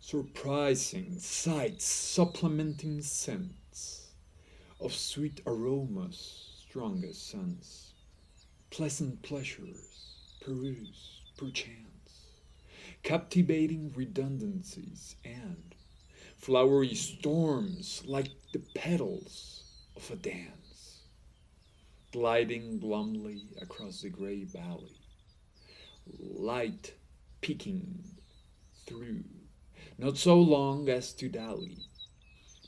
surprising sights supplementing scents of sweet aromas, strongest scents, pleasant pleasures, peruse, perchance, captivating redundancies, and flowery storms like the petals of a dance, gliding glumly across the grey valley, light peeking through, not so long as to dally,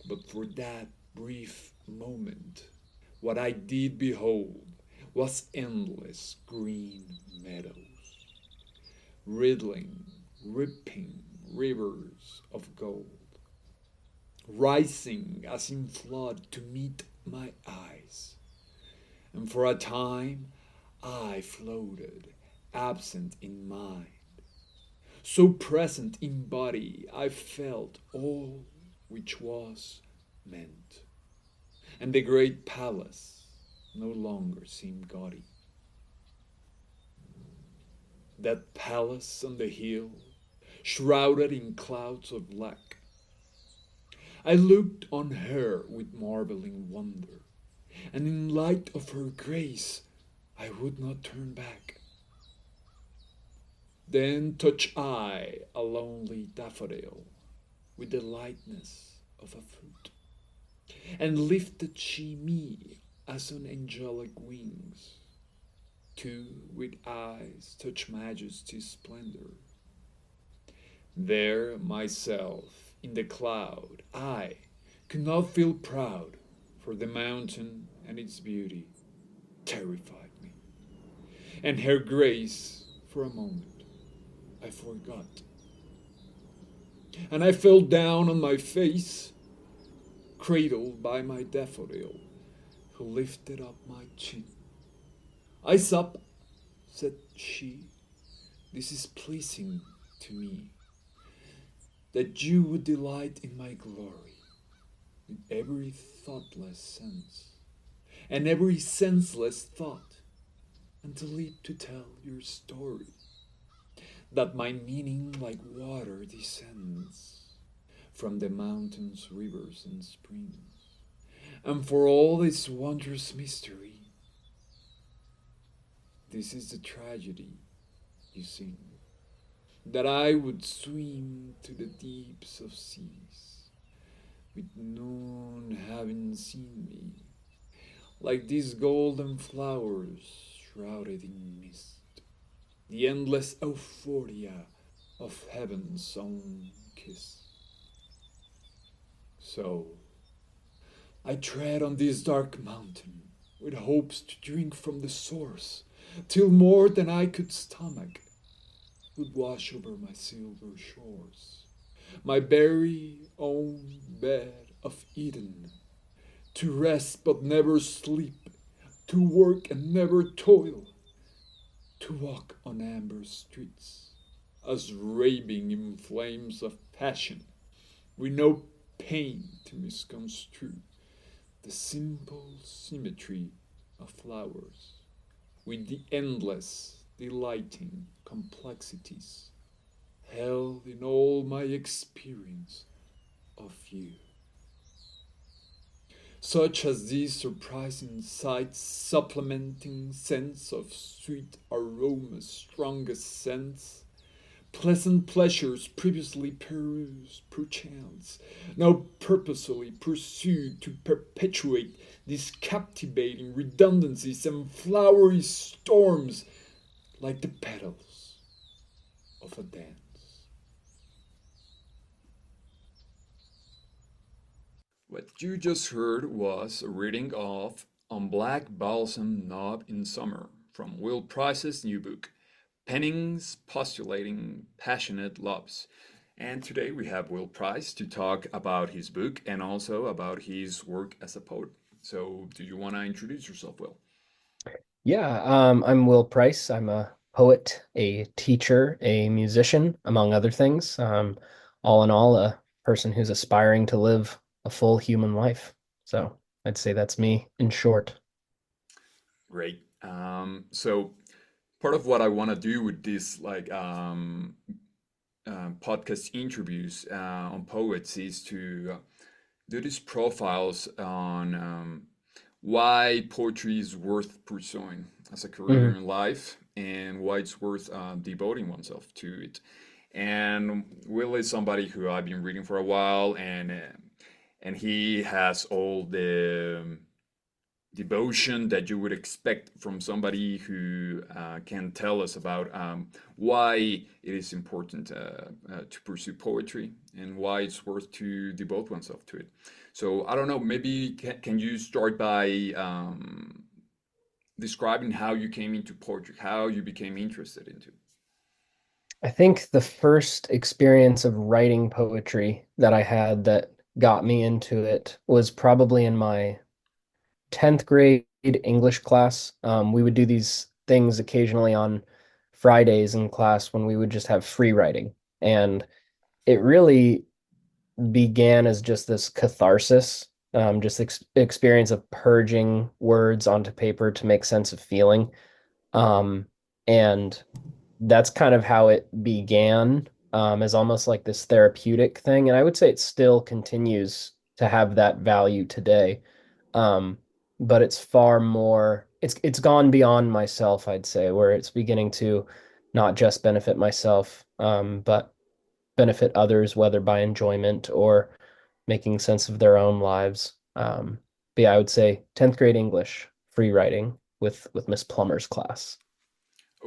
but for that brief moment, what I did behold was endless green meadows, riddling, ripping rivers of gold, rising as in flood to meet my eyes. And for a time I floated, absent in mind, so present in body I felt all which was meant. And the great palace no longer seemed gaudy. That palace on the hill, shrouded in clouds of black. I looked on her with marveling wonder, and in light of her grace I would not turn back. Then touched I a lonely daffodil with the lightness of a fruit, and lifted she me as on angelic wings, to with eyes touch majesty's splendor. There myself in the cloud I could not feel proud, for the mountain and its beauty terrified me, and her grace for a moment I forgot, and I fell down on my face, cradled by my daffodil, who lifted up my chin. "Eyes up," said she, "this is pleasing to me, that you would delight in my glory with every thoughtless sense, and every senseless thought, and to live to tell your story, that my meaning like water descends from the mountains, rivers, and springs, and for all this wondrous mystery, this is the tragedy you sing, that I would swim to the deeps of seas, with none having seen me, like these golden flowers shrouded in mist, the endless euphoria of heaven's own kiss. So I tread on this dark mountain, with hopes to drink from the source, till more than I could stomach would wash over my silver shores, my very own bed of Eden, to rest but never sleep, to work and never toil, to walk on amber streets, as raving in flames of passion, with no pain to misconstrue the simple symmetry of flowers, with the endless, delighting complexities held in all my experience of you. Such as these surprising sights supplementing scents of sweet aromas, strongest scents, pleasant pleasures previously perused, perchance, now purposely pursued to perpetuate these captivating redundancies and flowery storms like the petals of a dance. What you just heard was a reading of On Black Balsam Knob in Summer from Wil Price's new book, Pennings Postulating Passionate Loves. And today we have Wil Price to talk about his book and also about his work as a poet. So, do you want to introduce yourself, Will? Yeah, I'm Wil Price. I'm a poet, a teacher, a musician, among other things. All in all, a person who's aspiring to live a full human life. So I'd say that's me in short. Great. So part of what I want to do with this, podcast interviews on poets is to do these profiles on why poetry is worth pursuing as a career Mhm. in life and why it's worth devoting oneself to it. And Will is somebody who I've been reading for a while, and he has all the devotion that you would expect from somebody who can tell us about why it is important to pursue poetry and why it's worth to devote oneself to it. So I don't know, maybe can you start by describing how you came into poetry, how you became interested into it? I think the first experience of writing poetry that I had that got me into it was probably in my 10th grade English class. We would do these things occasionally on Fridays in class when we would just have free writing. And it really began as just this catharsis, just experience of purging words onto paper to make sense of feeling. And that's kind of how it began, as almost like this therapeutic thing. And I would say it still continues to have that value today. Um, but it's far more, it's gone beyond myself, I'd say, where it's beginning to not just benefit myself, but benefit others, whether by enjoyment or making sense of their own lives. But yeah, I would say 10th grade English, free writing with Miss Plummer's class.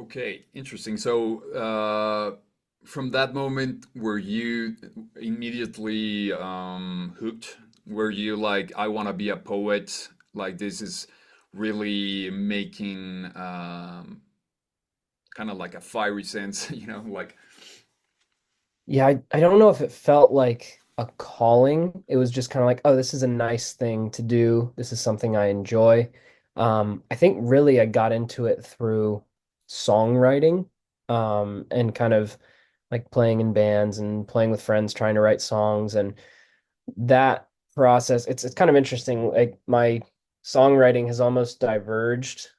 Okay, interesting. So, from that moment, were you immediately hooked? Were you like, I want to be a poet? Like, this is really making kind of like a fiery sense, like, Yeah, I don't know if it felt like a calling. It was just kind of like, oh, this is a nice thing to do. This is something I enjoy. I think really I got into it through songwriting, and kind of like playing in bands and playing with friends, trying to write songs. And that process, it's kind of interesting. Like my songwriting has almost diverged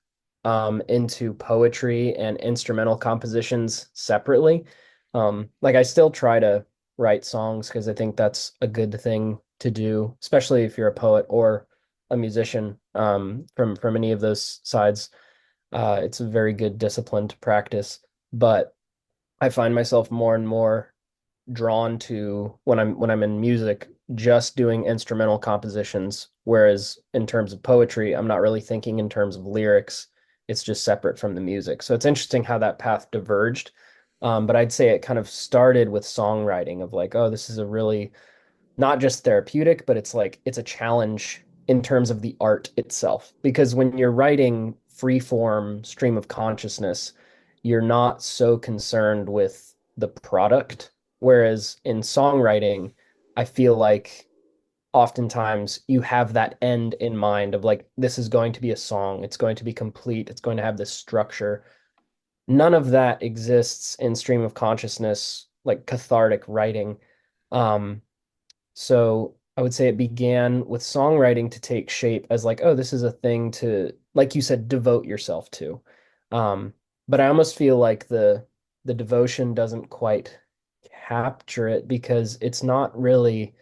into poetry and instrumental compositions separately. Like I still try to write songs because I think that's a good thing to do, especially if you're a poet or a musician. From any of those sides, it's a very good discipline to practice. But I find myself more and more drawn to when I'm in music, just doing instrumental compositions. Whereas in terms of poetry, I'm not really thinking in terms of lyrics. It's just separate from the music. So it's interesting how that path diverged. But I'd say it kind of started with songwriting of like, oh, this is a really not just therapeutic, but it's like it's a challenge in terms of the art itself. Because when you're writing free form stream of consciousness, you're not so concerned with the product. Whereas in songwriting, I feel like oftentimes you have that end in mind of like, this is going to be a song, it's going to be complete, it's going to have this structure. None of that exists in stream of consciousness, like cathartic writing. Um, so I would say it began with songwriting to take shape as like, oh, this is a thing to, like you said, devote yourself to. Um, but I almost feel like the devotion doesn't quite capture it because it's not really,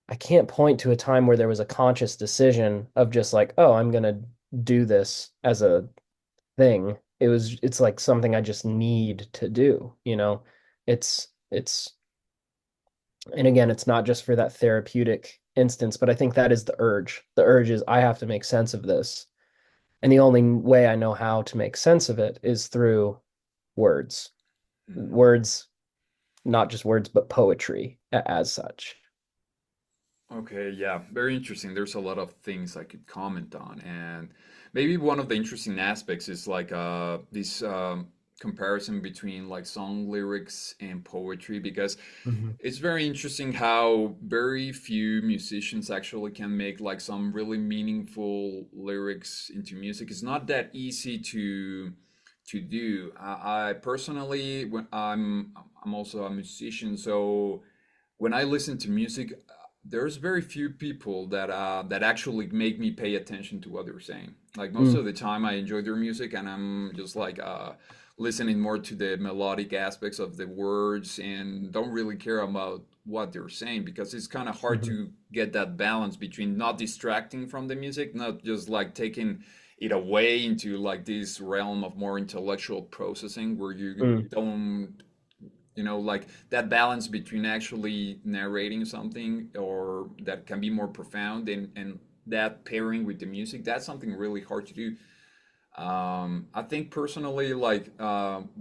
I can't point to a time where there was a conscious decision of just like, oh, I'm gonna do this as a thing. It's like something I just need to do, you know? It's and again, it's not just for that therapeutic instance, but I think that is the urge. The urge is I have to make sense of this. And the only way I know how to make sense of it is through words. mhm. Words, not just words, but poetry as such. Okay, yeah, very interesting. There's a lot of things I could comment on, and maybe one of the interesting aspects is like this comparison between like song lyrics and poetry, because Mhm. it's very interesting how very few musicians actually can make like some really meaningful lyrics into music. It's not that easy to do. I personally, when I'm also a musician, so when I listen to music, there's very few people that actually make me pay attention to what they're saying. Like most Mm. of the time, I enjoy their music, and I'm just listening more to the melodic aspects of the words and don't really care about what they're saying because it's kind of hard Hmm. to get that balance between not distracting from the music, not just like taking it away into like this realm of more intellectual processing where you Mm. don't, like that balance between actually narrating something or that can be more profound and that pairing with the music, that's something really hard to do. I think personally, like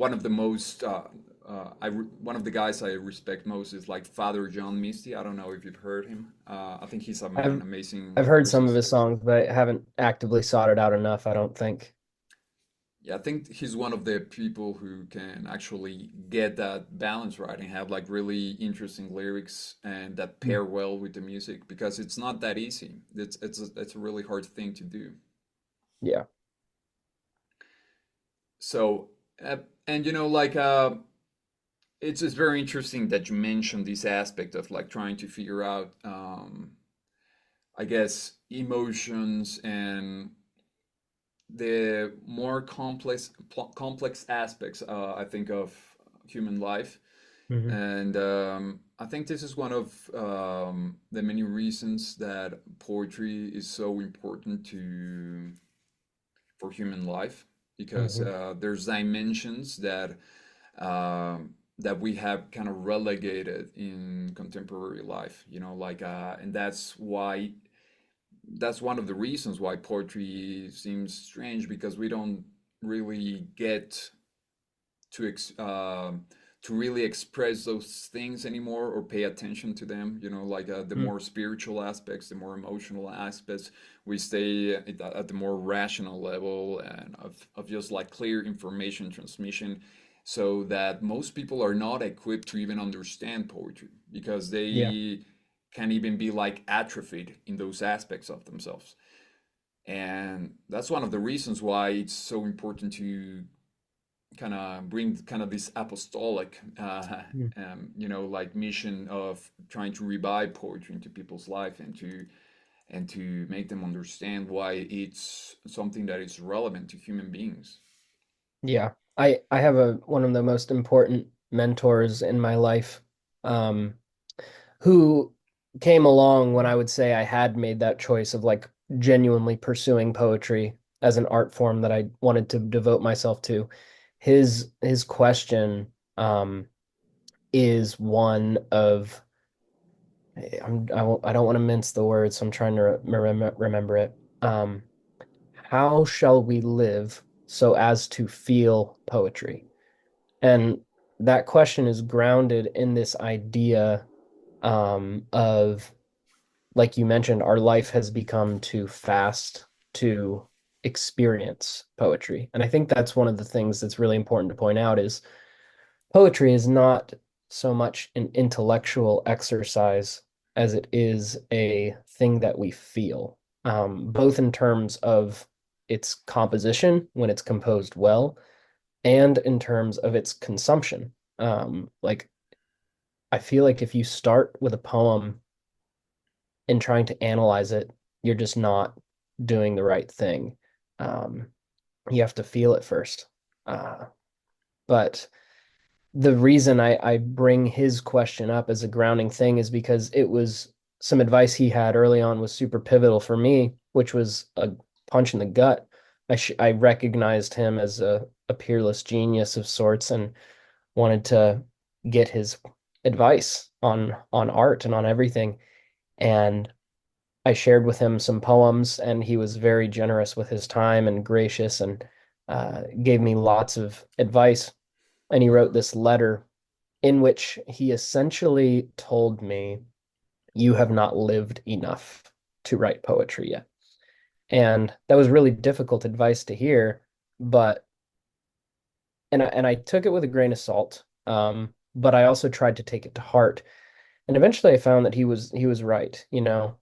one of the most one of the guys I respect most is like Father John Misty. I don't know if you've heard him. I think he's an I've amazing I've heard some of lyricist. his songs, but I haven't actively sought it out enough, I don't think. Yeah, I think he's one of the people who can actually get that balance right and have like really interesting lyrics and that Mm. pair well with the music because it's not that easy. It's a really hard thing to do. Yeah. So, uh, and like it's very interesting that you mentioned this aspect of like trying to figure out, I guess, emotions and the more complex aspects, I think, of human life. Hmm. And I think this is one of the many reasons that poetry is so important to for human life because Hmm. there's dimensions that we have kind of relegated in contemporary life, like, and that's one of the reasons why poetry seems strange because we don't really get to to really express those things anymore or pay attention to them. Like the Mm. more spiritual aspects, the more emotional aspects, we stay at the more rational level and of just like clear information transmission, so that most people are not equipped to even understand poetry because Yeah. they can even be like atrophied in those aspects of themselves. And that's one of the reasons why it's so important to kind of bring kind of this apostolic, Mm. like mission of trying to revive poetry into people's life and to make them understand why it's something that is relevant to human beings. Yeah. I have a one of the most important mentors in my life, um, who came along when I would say I had made that choice of like genuinely pursuing poetry as an art form that I wanted to devote myself to. His question is one of I don't want to mince the words, so I'm trying to remember it. How shall we live so as to feel poetry? And that question is grounded in this idea, of, like you mentioned, our life has become too fast to experience poetry. And I think that's one of the things that's really important to point out is poetry is not so much an intellectual exercise as it is a thing that we feel, both in terms of its composition when it's composed well, and in terms of its consumption. Like, I feel like if you start with a poem and trying to analyze it, you're just not doing the right thing. Um, you have to feel it first. Uh, but the reason I bring his question up as a grounding thing is because it was some advice he had early on was super pivotal for me, which was a punch in the gut. I recognized him as a peerless genius of sorts and wanted to get his advice on art and on everything. And I shared with him some poems, and he was very generous with his time and gracious and gave me lots of advice. And he wrote this letter in which he essentially told me, "You have not lived enough to write poetry yet." And that was really difficult advice to hear, but and I took it with a grain of salt. But I also tried to take it to heart. And eventually I found that he was right.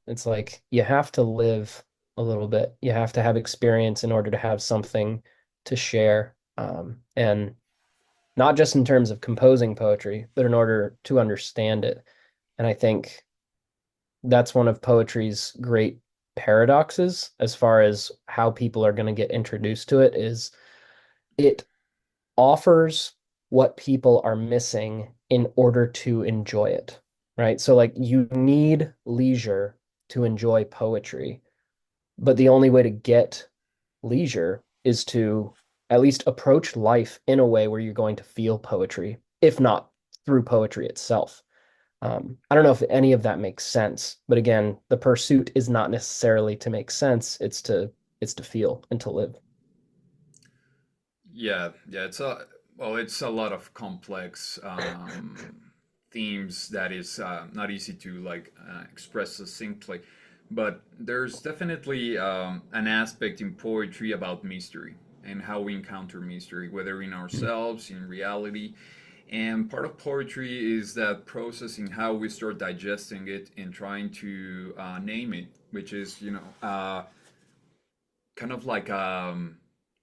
It's like you have to live a little bit. You have to have experience in order to have something to share. And not just in terms of composing poetry, but in order to understand it. And I think that's one of poetry's great paradoxes as far as how people are going to get introduced to it is it offers what people are missing in order to enjoy it, right? So like you need leisure to enjoy poetry, but the only way to get leisure is to at least approach life in a way where you're going to feel poetry, if not through poetry itself. I don't know if any of that makes sense, but again, the pursuit is not necessarily to make sense, it's to feel and to live. Yeah, yeah, it's a lot of complex themes that is not easy to like express succinctly, but there's definitely an aspect in poetry about mystery and how we encounter mystery, whether in ourselves, in reality. And part of poetry is that process in how we start digesting it and trying to name it, which is, kind of like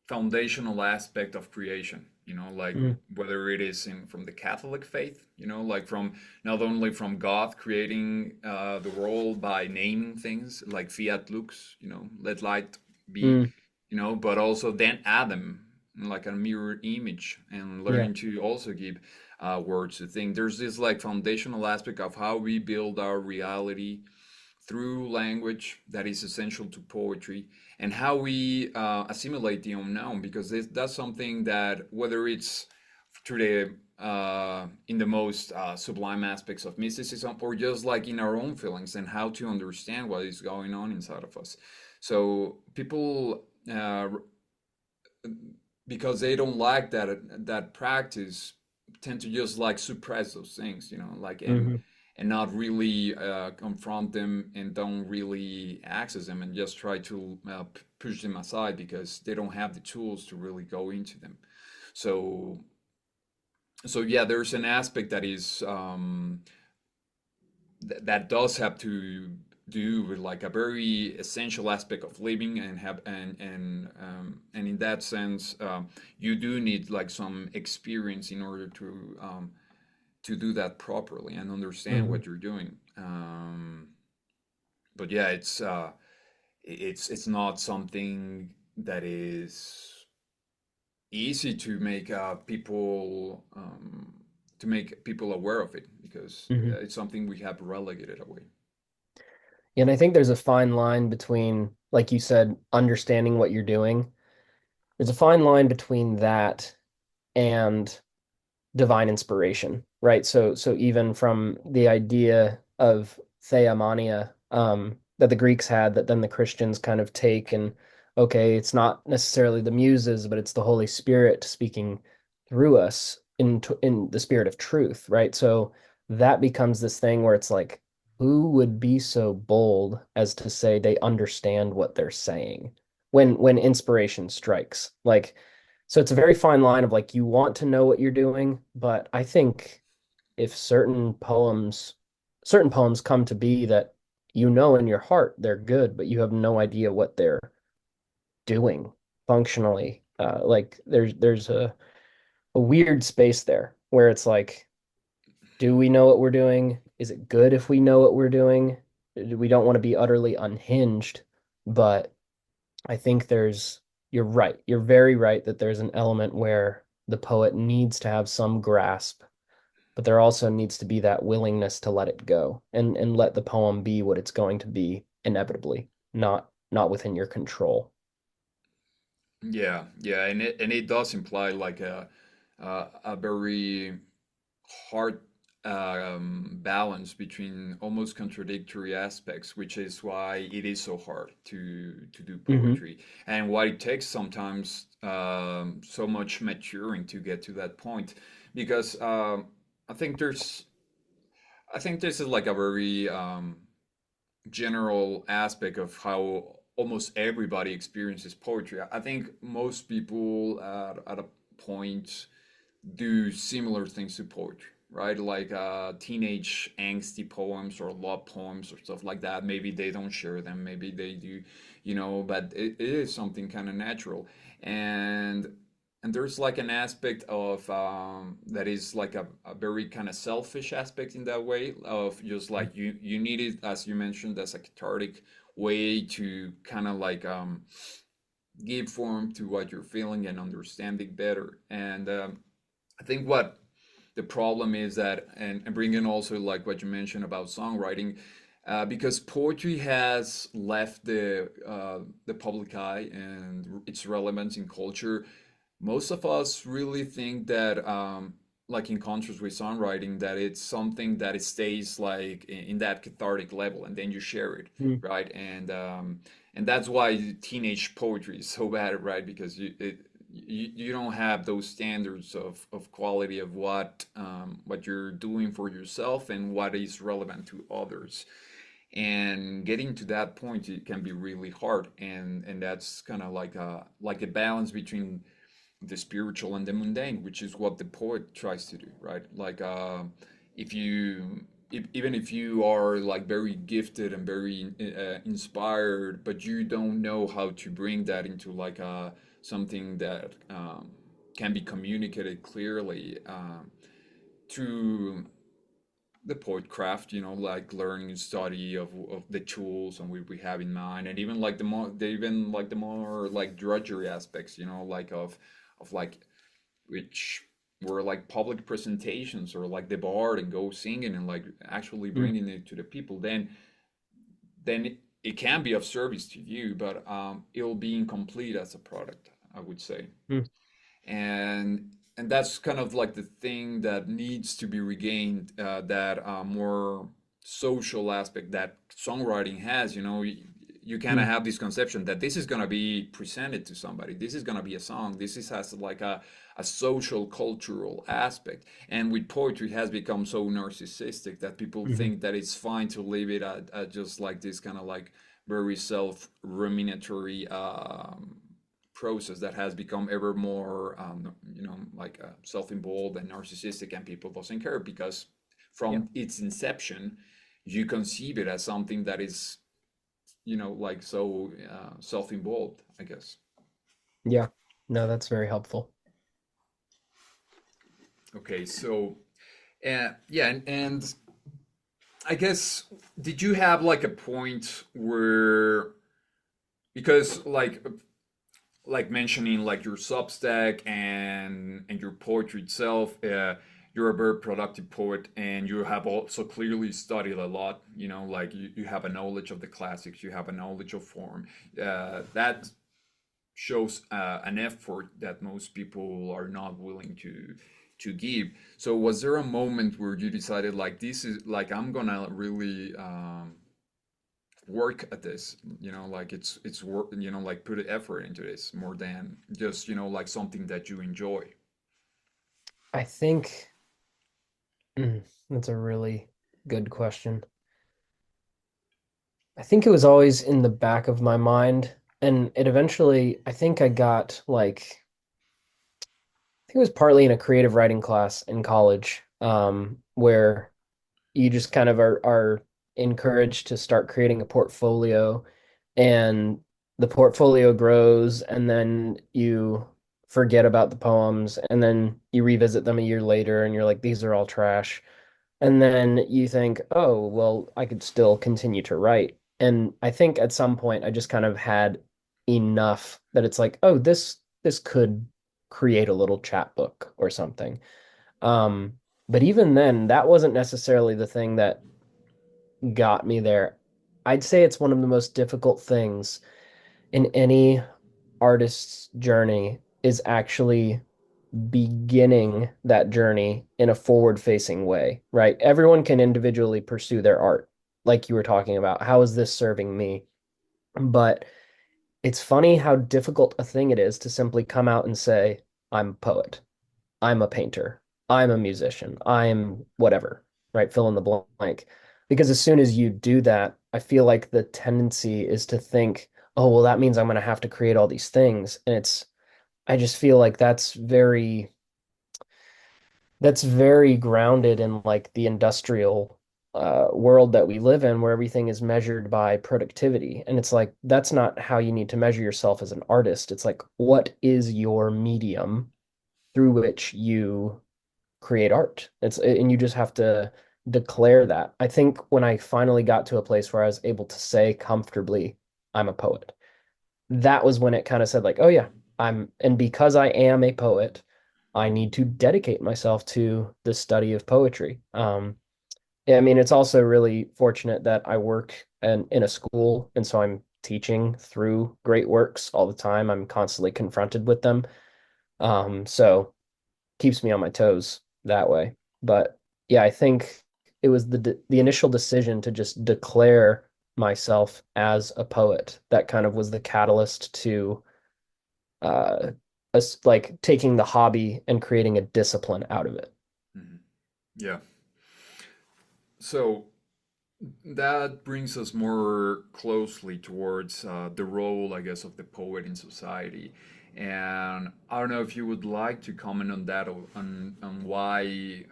foundational aspect of creation, like Mhm. whether it is in from the Catholic faith, like from not only from God creating the world by naming things like fiat lux, let light be, Mm, but also then Adam like a mirror image and yeah. learning to also give words to think. There's this like foundational aspect of how we build our reality through language that is essential to poetry, and how we assimilate the unknown, because that's something that, whether it's through the in the most sublime aspects of mysticism, or just like in our own feelings and how to understand what is going on inside of us. So people, because they don't like that practice, tend to just like suppress those things, like, Hmm. and not really confront them, and don't really access them, and just try to push them aside because they don't have the tools to really go into them. So so yeah, there's an aspect that is that does have to do with like a very essential aspect of living, and have and in that sense, you do need like some experience in order to do that properly and understand Hmm. what you're doing. But yeah, it's not something that is easy to make people aware of it, because Hmm. it's something we have relegated away. And I think there's a fine line between, like you said, understanding what you're doing. There's a fine line between that and divine inspiration, right? So even from the idea of theomania, that the Greeks had, that then the Christians kind of take, and okay, it's not necessarily the muses, but it's the Holy Spirit speaking through us in the spirit of truth, right? So that becomes this thing where it's like, who would be so bold as to say they understand what they're saying when inspiration strikes? Like, so it's a very fine line of like you want to know what you're doing, but I think if certain poems come to be that you know in your heart they're good, but you have no idea what they're doing functionally. Like there's a weird space there where it's like, do we know what we're doing? Is it good if we know what we're doing? We don't want to be utterly unhinged, but I think you're right. You're very right that there's an element where the poet needs to have some grasp, but there also needs to be that willingness to let it go and let the poem be what it's going to be inevitably, not within your control. Yeah, yeah, and it does imply like a very hard balance between almost contradictory aspects, which is why it is so hard to do Hmm. poetry, and why it takes sometimes so much maturing to get to that point. Because I think there's I think this is like a very general aspect of how almost everybody experiences poetry. I think most people at a point do similar things to poetry, right? Like teenage angsty poems or love poems or stuff like that. Maybe they don't share them, maybe they do, but it is something kind of natural. And there's like an aspect of that is like a very kind of selfish aspect in that way, of just like you need it, as you mentioned, as a cathartic way to kind of like give form to what you're feeling and understanding better. And I think what the problem is that, and bring in also like what you mentioned about songwriting, because poetry has left the public eye and its relevance in culture. Most of us really think that, like in contrast with songwriting, that it's something that it stays like in that cathartic level, and then you share it, Mm. right? And that's why teenage poetry is so bad, right? Because you don't have those standards of quality of what you're doing for yourself and what is relevant to others. And getting to that point, it can be really hard, and that's kind of like a balance between the spiritual and the mundane, which is what the poet tries to do, right? Like, if you, even if you are like very gifted and very inspired, but you don't know how to bring that into like something that can be communicated clearly through the poet craft, like learning and study of the tools and we have in mind, and even like the more like drudgery aspects, like of like which were like public presentations or like the bard and go singing and like actually Mm. bringing it to the people, then it can be of service to you, but it'll be incomplete as a product, I would say. Mm. And that's kind of like the thing that needs to be regained, that more social aspect that songwriting has. You kind of Mm. have this conception that this is going to be presented to somebody, this is going to be a song, this is has like a social cultural aspect, and with poetry it has become so narcissistic that people Mhm. think that it's fine to leave it at just like this kind of like very self-ruminatory process that has become ever more, like self-involved and narcissistic, and people doesn't care because Yeah. from its inception, you conceive it as something that is, like so self-involved, I guess. Yeah. No, that's very helpful. Okay, so yeah, and I guess, did you have like a point where, because like mentioning like your Substack and your poetry itself, you're a very productive poet, and you have also clearly studied a lot. Like you have a knowledge of the classics, you have a knowledge of form. That shows an effort that most people are not willing to give. So was there a moment where you decided like, this is like, I'm gonna really work at this, like it's work, like put effort into this more than just, like something that you enjoy? I think that's a really good question. I think it was always in the back of my mind, and it eventually, I think I got like, I think it was partly in a creative writing class in college, where you just kind of are encouraged to start creating a portfolio, and the portfolio grows, and then you forget about the poems, and then you revisit them a year later, and you're like, these are all trash. And then you think, oh, well, I could still continue to write. And I think at some point I just kind of had enough that it's like, oh, this could create a little chapbook or something. Um, but even then, that wasn't necessarily the thing that got me there. I'd say it's one of the most difficult things in any artist's journey is actually beginning that journey in a forward-facing way, right? Everyone can individually pursue their art, like you were talking about. How is this serving me? But it's funny how difficult a thing it is to simply come out and say, I'm a poet, I'm a painter, I'm a musician, I'm whatever, right? Fill in the blank. Because as soon as you do that, I feel like the tendency is to think, oh, well, that means I'm going to have to create all these things. And I just feel like that's very grounded in like the industrial world that we live in, where everything is measured by productivity. And it's like, that's not how you need to measure yourself as an artist. It's like, what is your medium through which you create art? And you just have to declare that. I think when I finally got to a place where I was able to say comfortably, I'm a poet, that was when it kind of said like, oh yeah, and because I am a poet, I need to dedicate myself to the study of poetry. Yeah, I mean, it's also really fortunate that I work in a school, and so I'm teaching through great works all the time. I'm constantly confronted with them. So keeps me on my toes that way. But yeah, I think it was the initial decision to just declare myself as a poet that kind of was the catalyst to uh us like taking the hobby and creating a discipline out of it. Mhm. Yeah. So that brings us more closely towards the role, I guess, of the poet in society. And I don't know if you would like to comment on that, or on why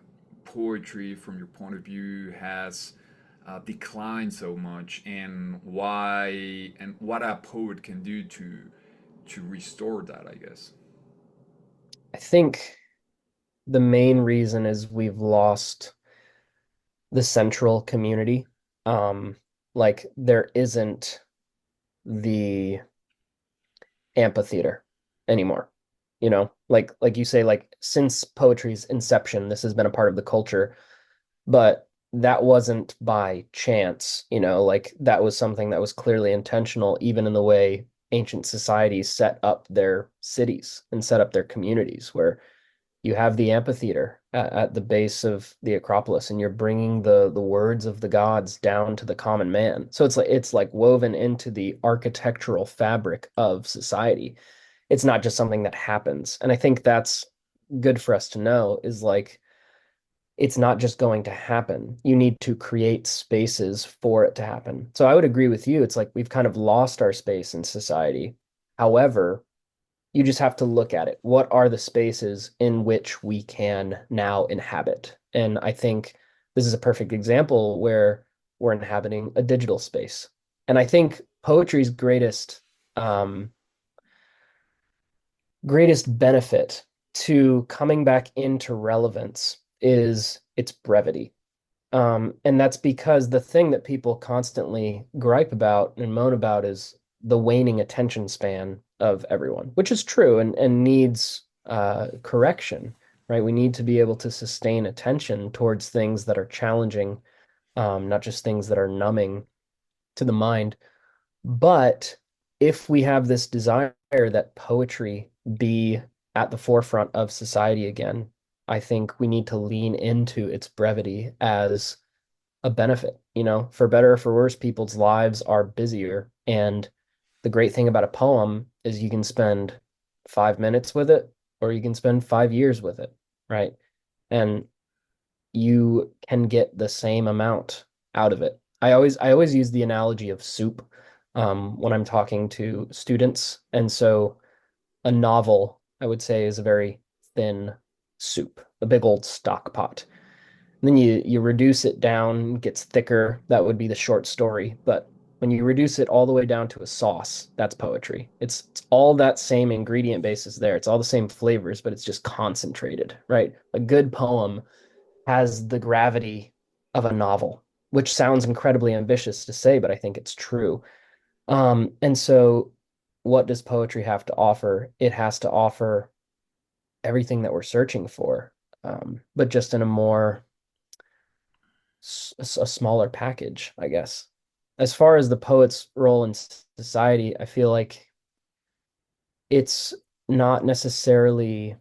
poetry, from your point of view, has declined so much, and why and what a poet can do to restore that, I guess. I think the main reason is we've lost the central community. Um, like there isn't the amphitheater anymore. Like you say, like since poetry's inception, this has been a part of the culture, but that wasn't by chance, like that was something that was clearly intentional, even in the way ancient societies set up their cities and set up their communities, where you have the amphitheater at the base of the Acropolis, and you're bringing the words of the gods down to the common man. So it's like woven into the architectural fabric of society. It's not just something that happens. And I think that's good for us to know is like it's not just going to happen. You need to create spaces for it to happen. So I would agree with you. It's like we've kind of lost our space in society. However, you just have to look at it. What are the spaces in which we can now inhabit? And I think this is a perfect example where we're inhabiting a digital space. And I think poetry's um, greatest benefit to coming back into relevance is its brevity. And that's because the thing that people constantly gripe about and moan about is the waning attention span of everyone, which is true and needs correction, right? We need to be able to sustain attention towards things that are challenging, not just things that are numbing to the mind. But if we have this desire that poetry be at the forefront of society again, I think we need to lean into its brevity as a benefit. For better or for worse, people's lives are busier. And the great thing about a poem is you can spend 5 minutes with it, or you can spend 5 years with it, right? And you can get the same amount out of it. I always use the analogy of soup when I'm talking to students. And so a novel, I would say, is a very thin soup, a big old stock pot. And then you reduce it down, it gets thicker. That would be the short story. But when you reduce it all the way down to a sauce, that's poetry. It's all that same ingredient base is there. It's all the same flavors, but it's just concentrated, right? A good poem has the gravity of a novel, which sounds incredibly ambitious to say, but I think it's true. And so what does poetry have to offer? It has to offer everything that we're searching for, but just in a more a smaller package, I guess. As far as the poet's role in society, I feel like it's not necessarily.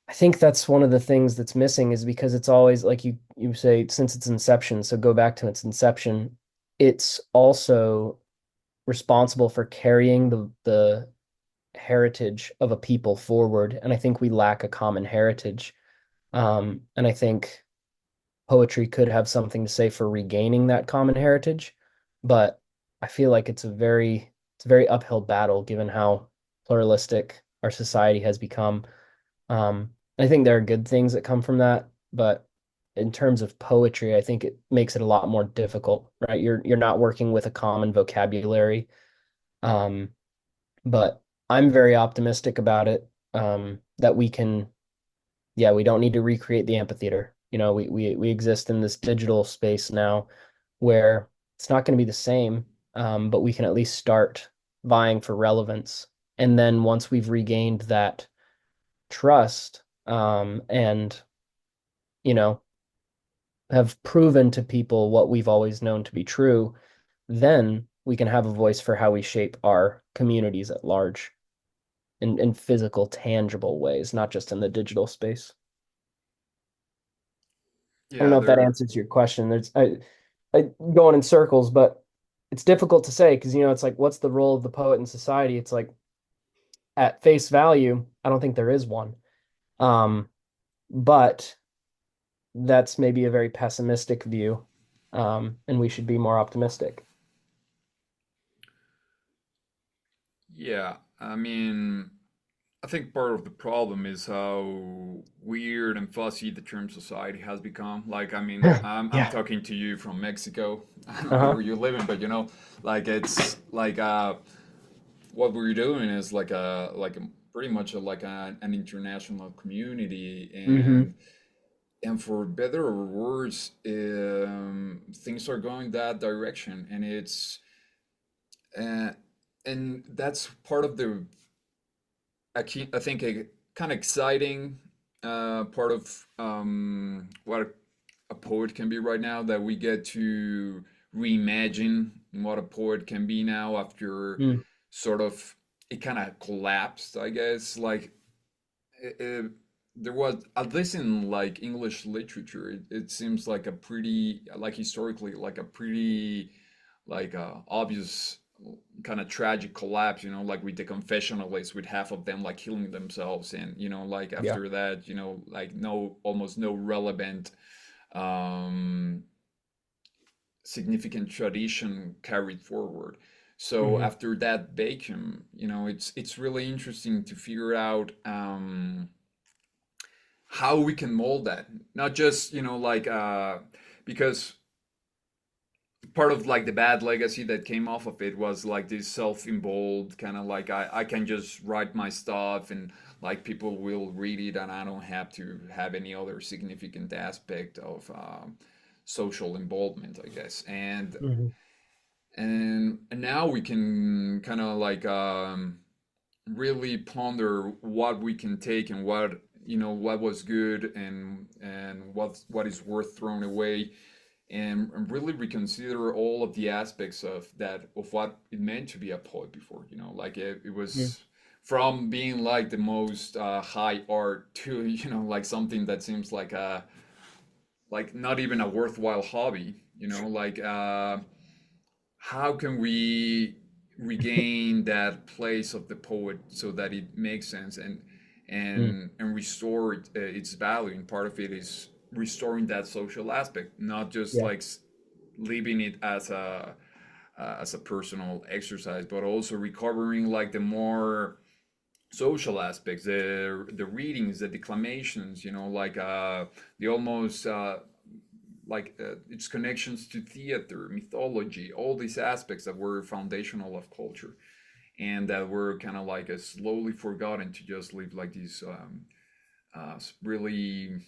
I think that's one of the things that's missing is because it's always like you say since its inception, so go back to its inception, it's also responsible for carrying the heritage of a people forward. And I think we lack a common heritage. And I think poetry could have something to say for regaining that common heritage, but I feel like it's a very uphill battle given how pluralistic our society has become. I think there are good things that come from that, but in terms of poetry, I think it makes it a lot more difficult, right? You're not working with a common vocabulary. Um, but I'm very optimistic about it. That we can, yeah, we don't need to recreate the amphitheater. We exist in this digital space now where it's not going to be the same. but we can at least start vying for relevance. And then once we've regained that trust, and you know, have proven to people what we've always known to be true, then we can have a voice for how we shape our communities at large in physical, tangible ways, not just in the digital space. I don't Yeah, know if that there. answers your question. I going in circles, but it's difficult to say because it's like, what's the role of the poet in society? It's like at face value, I don't think there is one. Um, but that's maybe a very pessimistic view, and we should be more optimistic. Yeah, I mean, I think part of the problem is how weird and fuzzy the term society has become. Like, I mean, I'm Yeah. talking to you from Mexico. I don't know Uh-huh. where you're living, but like it's like what we're doing is like a pretty much an international community, Hmm. and for better or worse, things are going that direction, uh, and that's part of the I think a kind of exciting part of what a poet can be right now, that we get to reimagine what a poet can be now after Mm. sort of it kind of collapsed, I guess. Like there was, at least in like English literature, it seems like a pretty, like historically, like a pretty like obvious kind of tragic collapse, like with the confessionalists, with half of them like killing themselves, and like Yeah. after that, like no, almost no relevant um significant tradition carried forward. So Hmm. after that vacuum, it's really interesting to figure out how we can mold that, not just like because part of like the bad legacy that came off of it was like this self-involved kind of like I can just write my stuff, and like people will read it, and I don't have to have any other significant aspect of social involvement, I guess. Hmm. And now we can kind of like really ponder what we can take, and what was good, and what is worth throwing away, and really reconsider all of the aspects of that, of what it meant to be a poet before. Like it was from being like the most high art to like something that seems like not even a worthwhile hobby. Like how can we regain that place of the poet so that it makes sense, Mm. and restore its value. And part of it is restoring that social aspect, not just Yeah. like leaving it as a personal exercise, but also recovering like the more social aspects, the readings, the declamations, like the almost like its connections to theater, mythology, all these aspects that were foundational of culture, and that were kind of like slowly forgotten, to just live like these really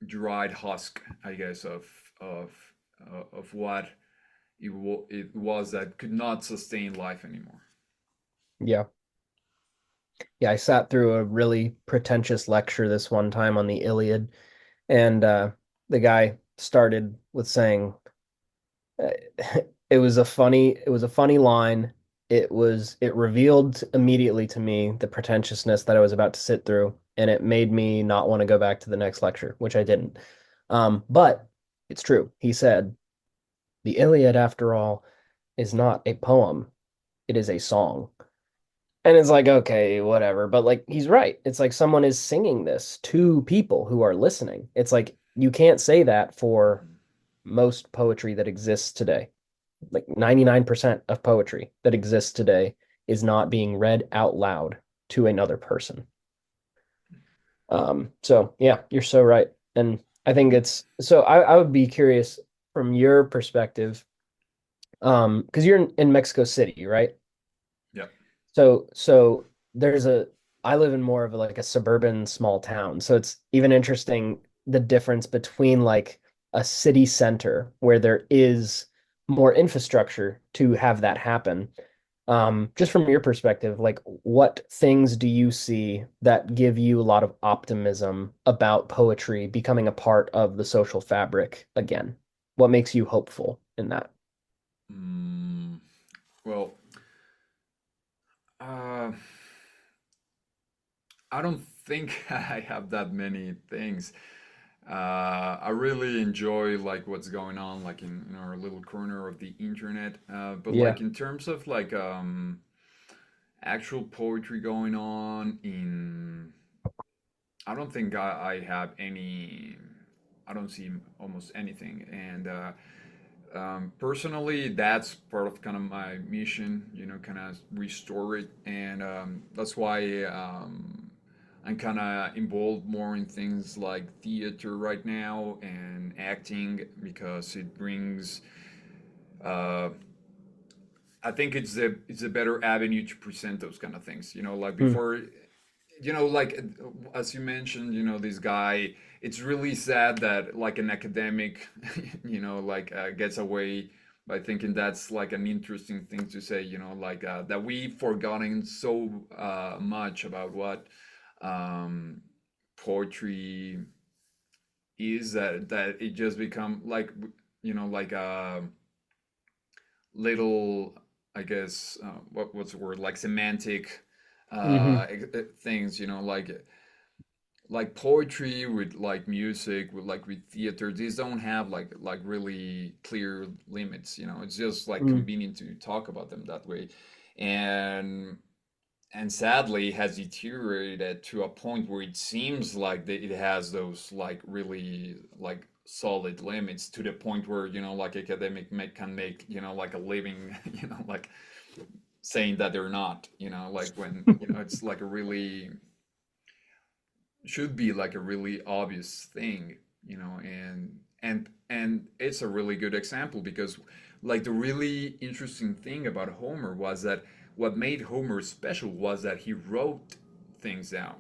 dried husk, I guess, of of what it was that could not sustain life anymore. Yeah. Yeah, I sat through a really pretentious lecture this one time on the Iliad, and the guy started with saying, uh, it was a funny line. It revealed immediately to me the pretentiousness that I was about to sit through, and it made me not want to go back to the next lecture, which I didn't. But it's true. He said, "The Iliad, after all, is not a poem. It is a song." And it's like, okay, whatever. But like, he's right. It's like someone is singing this to people who are listening. It's like you can't say that for most poetry that exists today. Like 99% of poetry that exists today is not being read out loud to another person. So yeah, you're so right. And I think Mm-hmm. it's so I would be curious from your perspective, because you're in Mexico City, right? Yeah. So there's I live in more of like a suburban small town. So it's even interesting the difference between like a city center where there is more infrastructure to have that happen. Just from your perspective, like what things do you see that give you a lot of optimism about poetry becoming a part of the social fabric again? What makes you hopeful in that? Mm, well, uh, I don't think I have that many things. I really enjoy like what's going on like in our little corner of the internet. But Yeah. like in terms of like actual poetry going on in, I don't think I have any. I don't see almost anything, and personally, that's part of kind of my mission. You know, kind of restore it, and that's why I'm kind of involved more in things like theater right now and acting because it brings. Uh, I think it's a better avenue to present those kind of things. You know, like Mm, before, like as you mentioned, this guy. It's really sad that like an academic, like gets away by thinking that's like an interesting thing to say. Like that we've forgotten so much about what um, poetry is, that it just become like like little, I guess, what's the word, like semantic hmm things, like poetry with like music with like with theater. These don't have like really clear limits. It's just like mm, convenient to talk about them that way, and sadly has deteriorated to a point where it seems like that it has those like really like solid limits, to the point where like can make like a living like saying that they're not, like when it's like a really should be like a really obvious thing, and it's a really good example because like the really interesting thing about Homer was that what made Homer special was that he wrote things down,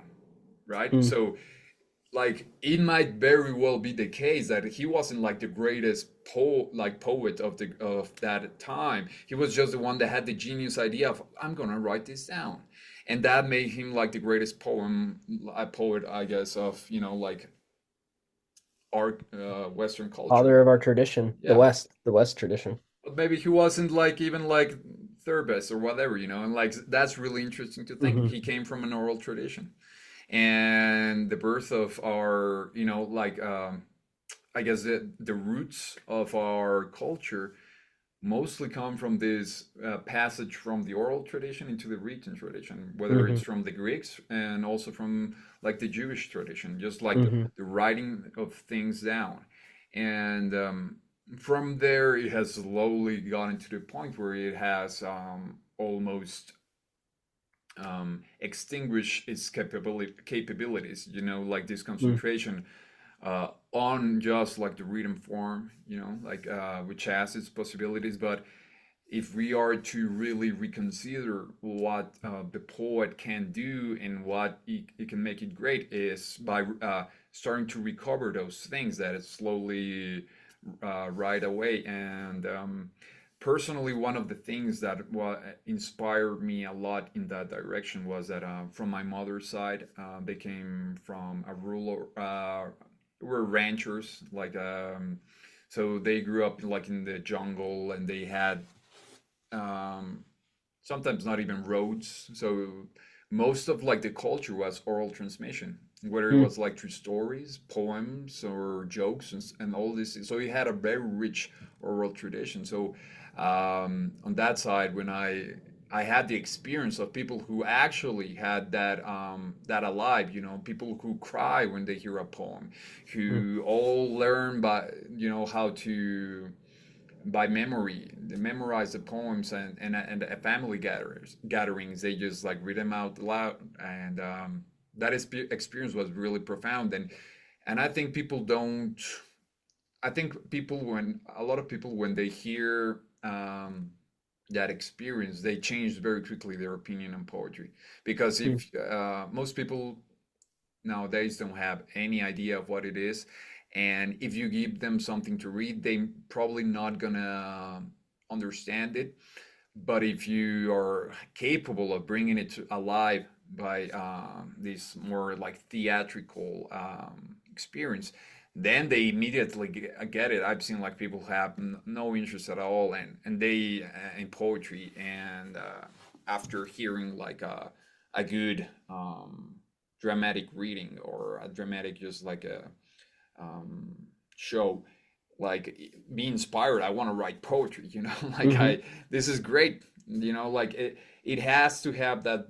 right? mm, So like it might very well be the case that he wasn't like the greatest poet of that time. He was just the one that had the genius idea of, I'm gonna write this down, and that made him like the greatest poet, I guess, of like our Western culture. Father of our tradition, Yeah, The West tradition. but maybe he wasn't like even like third best or whatever, and like that's really interesting to think. Hmm He came from an oral tradition, and the birth of our like I guess the roots of our culture mostly come from this passage from the oral tradition into the written tradition, whether it's hmm from the Greeks and also from like the Jewish tradition, just like the, hmm the writing of things down. And from there, it has slowly gotten to the point where it has almost extinguished its capabilities, like this mm, concentration on just like the written form, like which has its possibilities. But if we are to really reconsider what the poet can do and what it can make it great, is by starting to recover those things that it slowly right away. And personally, one of the things that inspired me a lot in that direction was that from my mother's side, they came from a rural, were ranchers, like so they grew up like in the jungle, and they had um, sometimes not even roads. So most of like the culture was oral transmission, whether it mm. was like through stories, poems, or jokes, and all this. So it had a very rich oral tradition. So on that side, when I had the experience of people who actually had that alive, people who cry when they hear a poem, Mm. who all learn by how to by memory. They memorize the poems, and at family gatherings they just like read them out loud, and that experience was really profound. And I think people don't. I think people when a lot of people when they hear that experience, they change very quickly their opinion on poetry, because Mm. if most people nowadays don't have any idea of what it is, and if you give them something to read, they probably not gonna understand it. But if you are capable of bringing it to alive by this more like theatrical experience, then they immediately get it. I've seen like people have no interest at all, and they in poetry, and after hearing like a good dramatic reading or a dramatic just like a um, show, like be inspired. I want to write poetry, you know. Like Hmm. I this is great, you know. Like it has to have that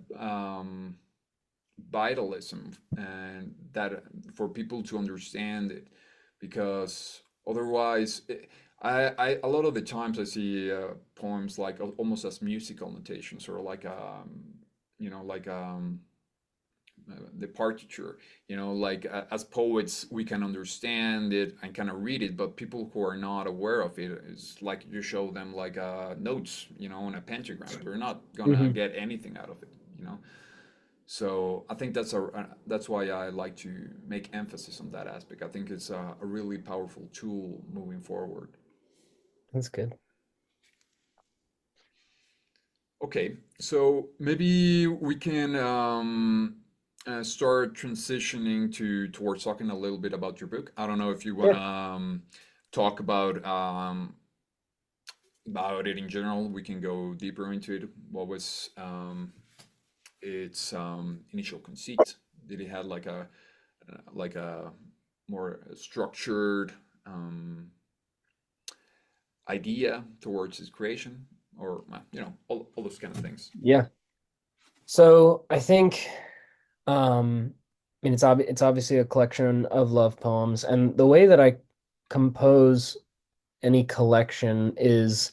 vitalism, and that for people to understand it, because otherwise I a lot of the times I see poems like almost as musical notations, or like you know, like the partiture, you know, like as poets we can understand it and kind of read it, but people who are not aware of it, is like you show them like notes, you know, on a pentagram, they're not gonna Hmm. get anything out of it, you know. So I think that's why I like to make emphasis on that aspect. I think it's a really powerful tool moving forward. That's good. Okay, so maybe we can start transitioning to towards talking a little bit about your book. I don't know if you want to Yeah. talk about it in general. We can go deeper into it. What was its initial conceit? Did it have like a more structured idea towards its creation, or you know, all those kind of things? Yeah. So I think, I mean, it's obviously a collection of love poems, and the way that I compose any collection is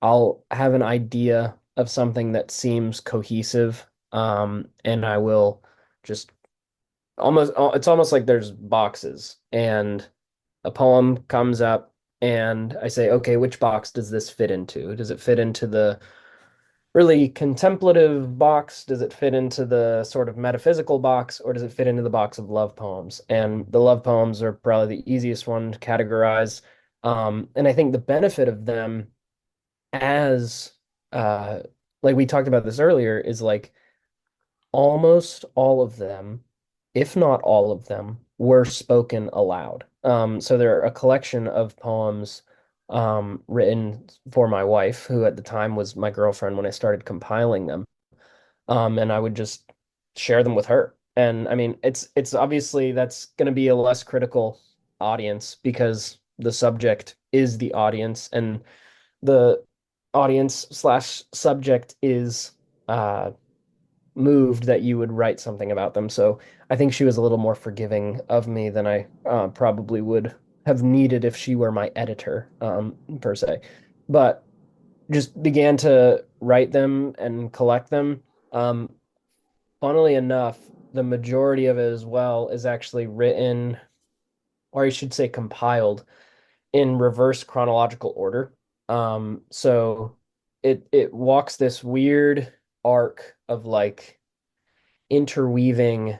I'll have an idea of something that seems cohesive, and I will just it's almost like there's boxes, and a poem comes up, and I say, okay, which box does this fit into? Does it fit into the really contemplative box? Does it fit into the sort of metaphysical box, or does it fit into the box of love poems? And the love poems are probably the easiest one to categorize. And I think the benefit of them, as uh, like we talked about this earlier, is like almost all of them, if not all of them, were spoken aloud. So they're a collection of poems written for my wife, who at the time was my girlfriend when I started compiling them. And I would just share them with her. And I mean, it's obviously that's going to be a less critical audience because the subject is the audience, and the audience slash subject is uh moved that you would write something about them. So I think she was a little more forgiving of me than I probably would have needed if she were my editor, per se. But just began to write them and collect them. Um, Funnily enough, the majority of it as well is actually written, or I should say compiled, in reverse chronological order. So it walks this weird arc of like interweaving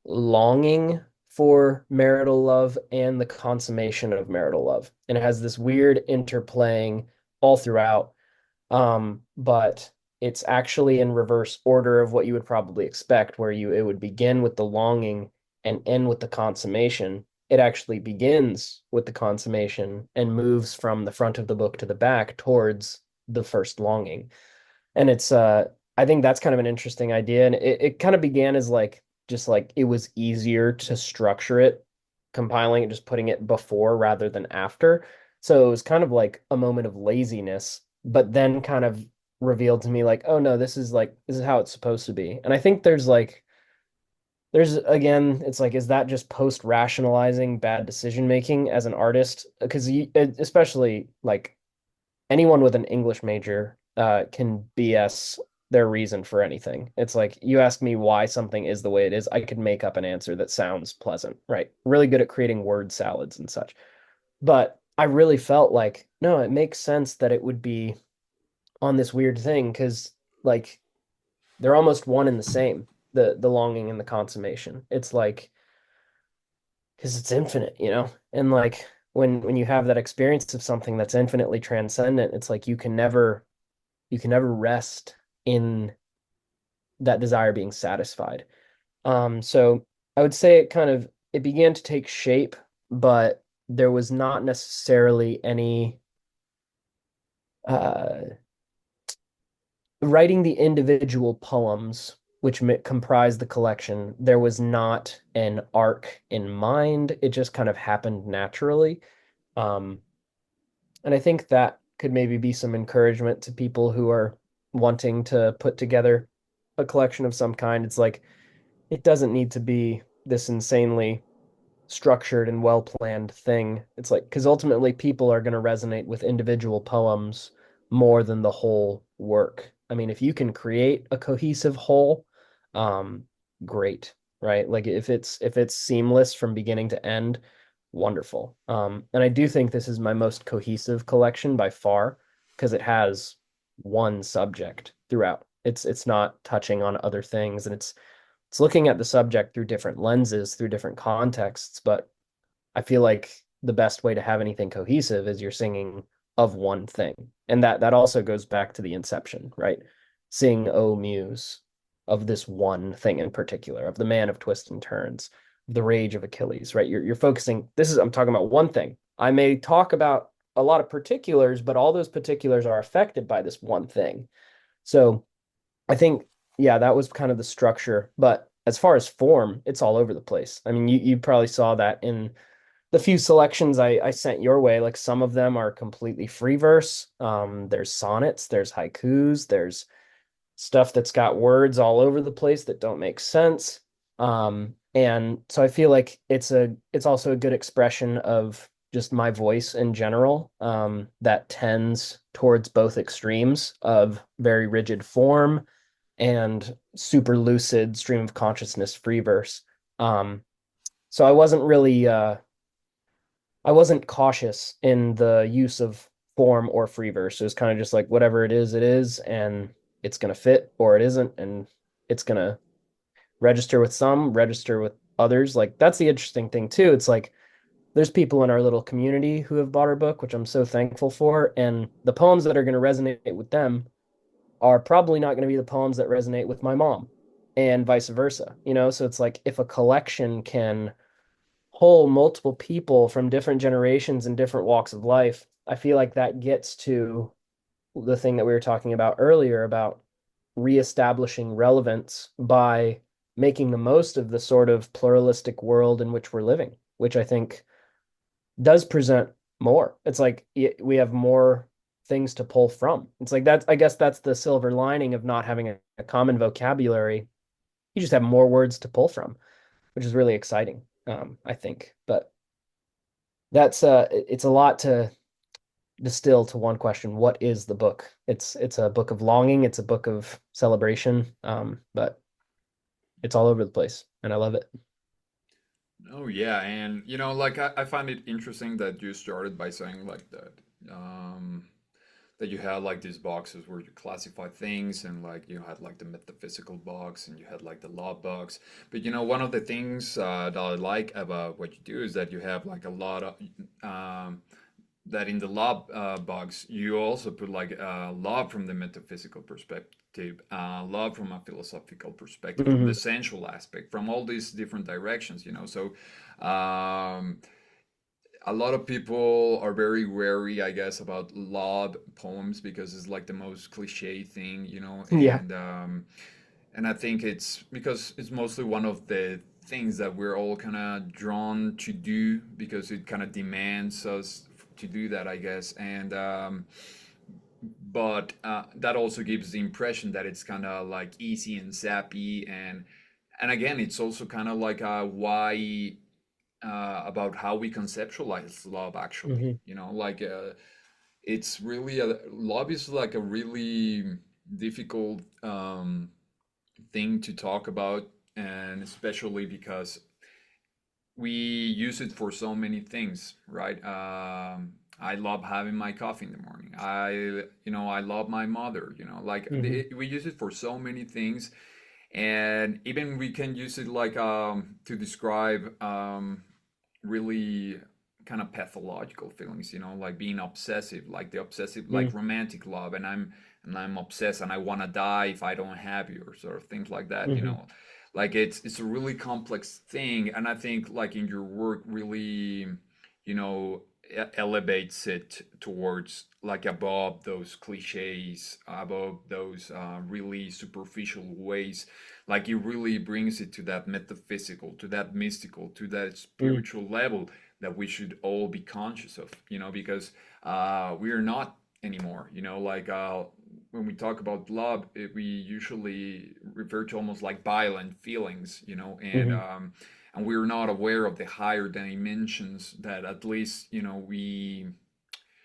longing for marital love and the consummation of marital love. And it has this weird interplaying all throughout. But it's actually in reverse order of what you would probably expect, where it would begin with the longing and end with the consummation. It actually begins with the consummation and moves from the front of the book to the back towards the first longing. And I think that's kind of an interesting idea. And it kind of began as like just like it was easier to structure it, compiling it, just putting it before rather than after. So it was kind of like a moment of laziness, but then kind of revealed to me like, oh no, this is how it's supposed to be. And I think there's again, it's like, is that just post rationalizing bad decision making as an artist? Because especially like anyone with an English major can BS their reason for anything. It's like you ask me why something is the way it is, I could make up an answer that sounds pleasant, right? Really good at creating word salads and such. But I really felt like, no, it makes sense that it would be on this weird thing because like they're almost one and the same, the longing and the consummation. It's like because it's infinite, you know? And like when you have that experience of something that's infinitely transcendent, it's like you can never rest in that desire being satisfied. So I would say it began to take shape, but there was not necessarily any uh writing the individual poems which comprise the collection. There was not an arc in mind. It just kind of happened naturally. Um, and I think that could maybe be some encouragement to people who are wanting to put together a collection of some kind. It's like it doesn't need to be this insanely structured and well planned thing. It's like, because ultimately people are going to resonate with individual poems more than the whole work. I mean, if you can create a cohesive whole, um, great, right? Like if it's seamless from beginning to end, wonderful. And I do think this is my most cohesive collection by far because it has one subject throughout. It's not touching on other things, and it's looking at the subject through different lenses, through different contexts, but I feel like the best way to have anything cohesive is you're singing of one thing. And that also goes back to the inception, right? Sing, O Muse, of this one thing in particular, of the man of twists and turns, the rage of Achilles, right? You're focusing, I'm talking about one thing. I may talk about a lot of particulars, but all those particulars are affected by this one thing. So I think, yeah, that was kind of the structure. But as far as form, it's all over the place. I mean, you probably saw that in the few selections I sent your way. Like some of them are completely free verse. There's sonnets, there's haikus, there's stuff that's got words all over the place that don't make sense. And so I feel like it's also a good expression of just my voice in general, that tends towards both extremes of very rigid form and super lucid stream of consciousness free verse. Um, so I wasn't cautious in the use of form or free verse. It was kind of just like whatever it is, and it's gonna fit or it isn't, and it's gonna register with some, register with others. Like that's the interesting thing too. It's like there's people in our little community who have bought our book, which I'm so thankful for, and the poems that are going to resonate with them are probably not going to be the poems that resonate with my mom and vice versa, you know? So it's like if a collection can pull multiple people from different generations and different walks of life, I feel like that gets to the thing that we were talking about earlier about reestablishing relevance by making the most of the sort of pluralistic world in which we're living, which I think does present more. It's like we have more things to pull from. It's like that's I guess that's the silver lining of not having a common vocabulary. You just have more words to pull from, which is really exciting, I think. But it's a lot to distill to one question. What is the book? It's a book of longing, it's a book of celebration, but it's all over the place, and I love it. Oh yeah, and like I find it interesting that you started by saying like that. That you had like these boxes where you classify things, and like you had like the metaphysical box and you had like the law box. But one of the things that I like about what you do is that you have like a lot of that in the law box you also put like love from the metaphysical perspective, love from a philosophical perspective, from the Hmm. sensual aspect, from all these different directions. So um, a lot of people are very wary, I guess, about love poems because it's like the most cliche thing, Yeah. and I think it's because it's mostly one of the things that we're all kind of drawn to do because it kind of demands us to do that, I guess, and but that also gives the impression that it's kind of like easy and sappy, and again, it's also kind of like why about how we conceptualize love actually, Hmm. like it's really love is like a really difficult thing to talk about, and especially because we use it for so many things, right? I love having my coffee in the morning. I love my mother, like Hmm. we use it for so many things, and even we can use it like to describe really kind of pathological feelings, like being obsessive, like the obsessive, like Mm, romantic love, and I'm obsessed and I want to die if I don't have you, or sort of things like that, hmm like it's a really complex thing, and I think like in your work really, you know, elevates it towards like above those cliches, above those really superficial ways. Like it really brings it to that metaphysical, to that mystical, to that mm, spiritual level that we should all be conscious of, because we are not anymore, like when we talk about love, we usually refer to almost like violent feelings, hmm and we're not aware of the higher dimensions that at least, we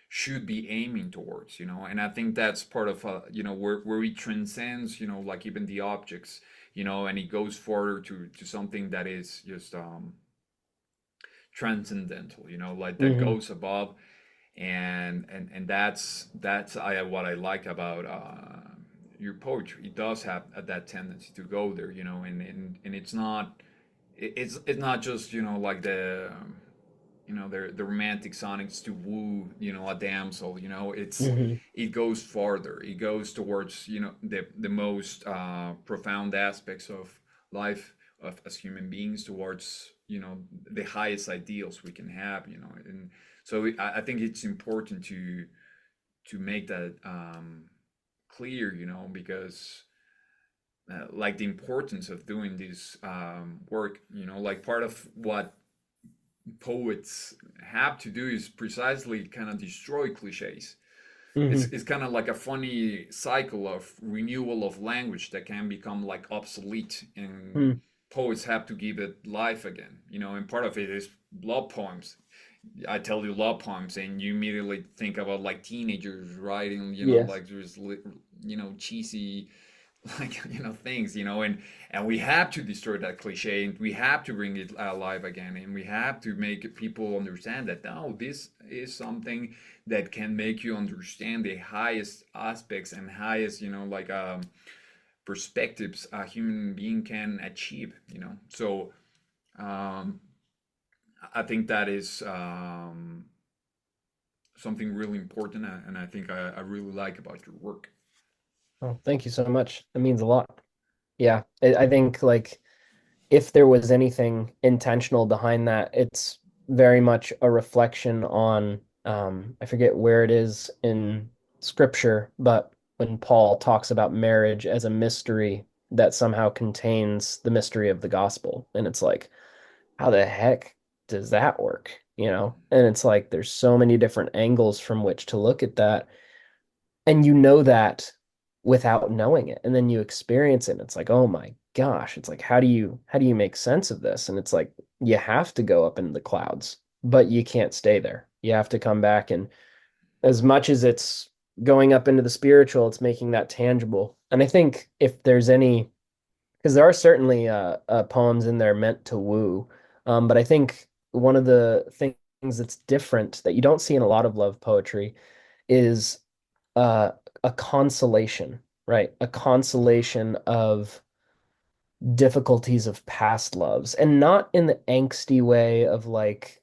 should be aiming towards, and I think that's part of where it transcends, like even the objects, and it goes further to something that is just transcendental, like that hmm goes above, and that's what I like about your poetry. It does have that tendency to go there, and it's not just, like the romantic sonnets to woo, a damsel, hmm it goes farther, it goes towards, the most profound aspects of life, of as human beings, towards, the highest ideals we can have, and so I think it's important to make that clear, because like the importance of doing this work, like part of what poets have to do is precisely kind of destroy cliches. hmm It's kind of like a funny cycle of renewal of language that can become like obsolete, and mm, poets have to give it life again, and part of it is love poems. I tell you love poems, and you immediately think about like teenagers writing, yes. like there's, cheesy, like, things, and we have to destroy that cliche, and we have to bring it alive again, and we have to make people understand that no, this is something that can make you understand the highest aspects and highest, like perspectives a human being can achieve, so um, I think that is something really important, and I think I really like about your work. Oh, thank you so much. That means a lot. Yeah, I think like if there was anything intentional behind that, it's very much a reflection on I forget where it is in scripture, but when Paul talks about marriage as a mystery that somehow contains the mystery of the gospel. And it's like, how the heck does that work? And it's like there's so many different angles from which to look at that. And you know that without knowing it. And then you experience it. And it's like, oh my gosh. It's like, how do you make sense of this? And it's like you have to go up into the clouds, but you can't stay there. You have to come back. And as much as it's going up into the spiritual, it's making that tangible. And I think if there's any, because there are certainly poems in there meant to woo, but I think one of the things that's different that you don't see in a lot of love poetry is uh, a consolation, right? A consolation of difficulties of past loves, and not in the angsty way of like,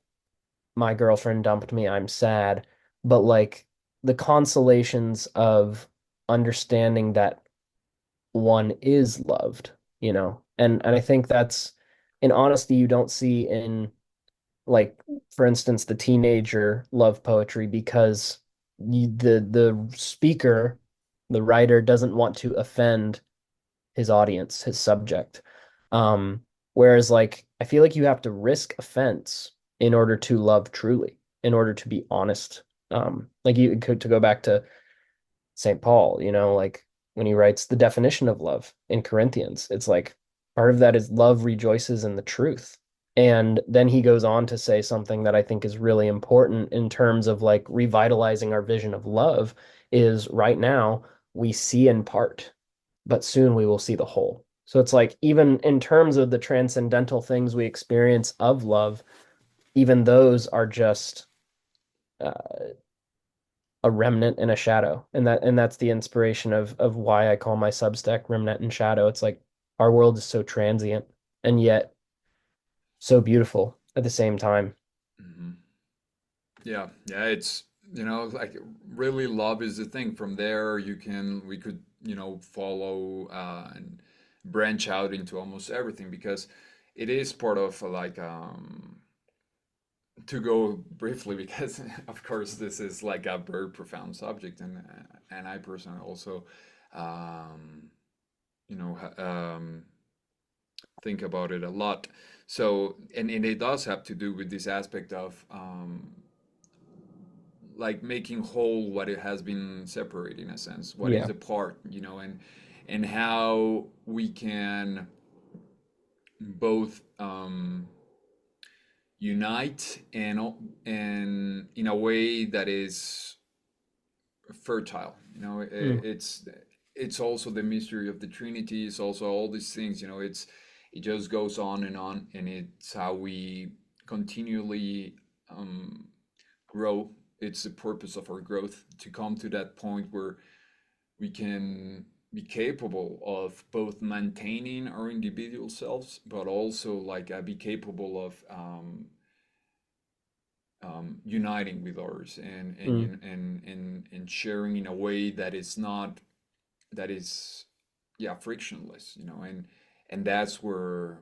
my girlfriend dumped me, I'm sad, but like the consolations of understanding that one is loved, and I think that's an honesty you don't see in, like, for instance, the teenager love poetry, because the speaker, the writer, doesn't want to offend his audience, his subject. Um, Whereas like I feel like you have to risk offense in order to love truly, in order to be honest. Like you could, to go back to St. Paul, like when he writes the definition of love in Corinthians, it's like part of that is love rejoices in the truth. And then he goes on to say something that I think is really important in terms of like revitalizing our vision of love is right now we see in part, but soon we will see the whole. So it's like even in terms of the transcendental things we experience of love, even those are just uh, a remnant and a shadow. And that's the inspiration of why I call my Substack Remnant and Shadow. It's like our world is so transient and yet so beautiful at the same time. Mhm. Yeah, yeah, it's like really love is the thing. From there, we could follow and branch out into almost everything because it is part of like to go briefly because of course this is like a very profound subject and I personally also um, think about it a lot. So and it does have to do with this aspect of like making whole what it has been separated in a sense, what is Yeah. the part, and how we can both unite and in a way that is fertile. Mm. It's also the mystery of the Trinity. It's also all these things. It just goes on, and it's how we continually um, grow. It's the purpose of our growth to come to that point where we can be capable of both maintaining our individual selves, but also like be capable of uniting with others Mm. and sharing in a way that is not that is yeah frictionless, and that's where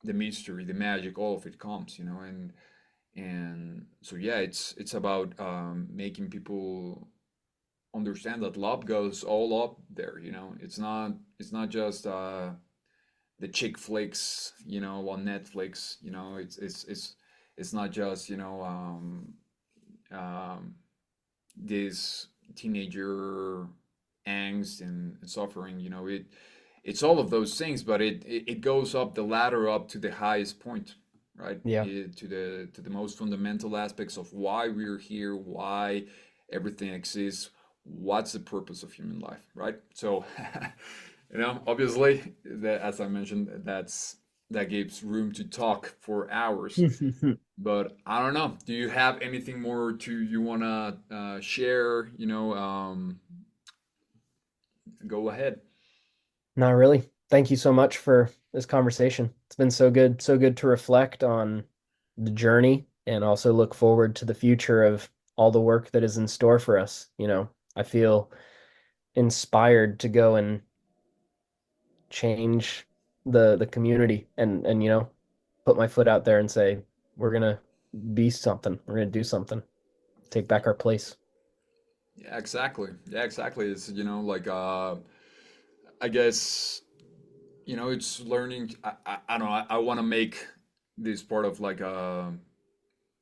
the mystery, the magic, all of it comes, and so yeah, it's about making people understand that love goes all up there. It's not just the chick flicks, on Netflix. It's not just um, this teenager angst and suffering. It's all of those things, but it goes up the ladder up to the highest point, right? Yeah. To the most fundamental aspects of why we're here, why everything exists, what's the purpose of human life, right? So, obviously, as I mentioned, that gives room to talk for hours. But I don't know. Do you have anything more to you wanna share? Go ahead. Not really. Thank you so much for this conversation. It's been so good to reflect on the journey and also look forward to the future of all the work that is in store for us. I feel inspired to go and change the community and put my foot out there and say we're gonna be something. We're gonna do something. Take back our place. Yeah, exactly. Yeah, exactly. It's like I guess it's learning. I don't know. I want to make this part of like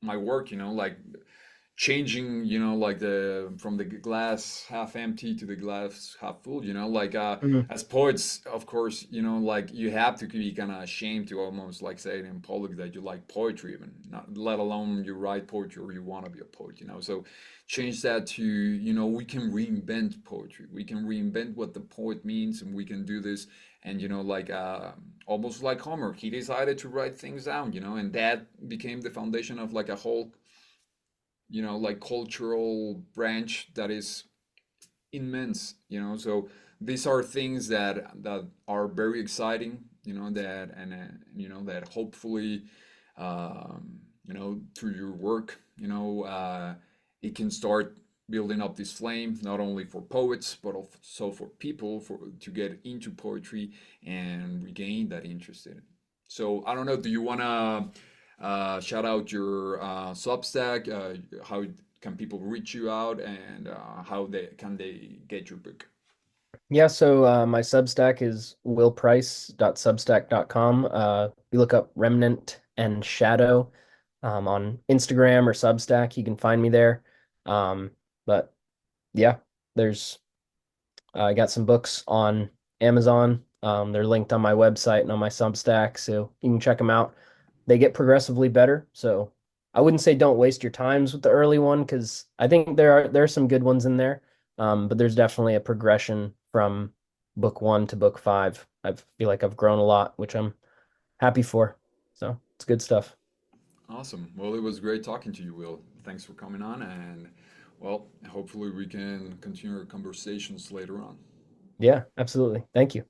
my work. Like changing, like the from the glass half empty to the glass half full, like Mhm. as poets, of course, like you have to be kind of ashamed to almost like say it in public that you like poetry, even not let alone you write poetry or you want to be a poet, so change that to we can reinvent poetry, we can reinvent what the poet means, and we can do this. And like almost like Homer, he decided to write things down, and that became the foundation of like a whole like cultural branch that is immense, so these are things that are very exciting, that and that hopefully through your work, it can start building up this flame not only for poets but also for people for to get into poetry and regain that interest in it. So I don't know, do you want to shout out your Substack? How can people reach you out, and how they get your book? Yeah, so my Substack is willprice.substack.com. You look up Remnant and Shadow on Instagram or Substack, you can find me there. But yeah, there's I got some books on Amazon. They're linked on my website and on my Substack, so you can check them out. They get progressively better, so I wouldn't say don't waste your times with the early one because I think there are some good ones in there. But there's definitely a progression from book one to book five. I feel like I've grown a lot, which I'm happy for. So it's good stuff. Awesome. Well, it was great talking to you, Will. Thanks for coming on, and well, hopefully we can continue our conversations later on. Yeah, absolutely. Thank you.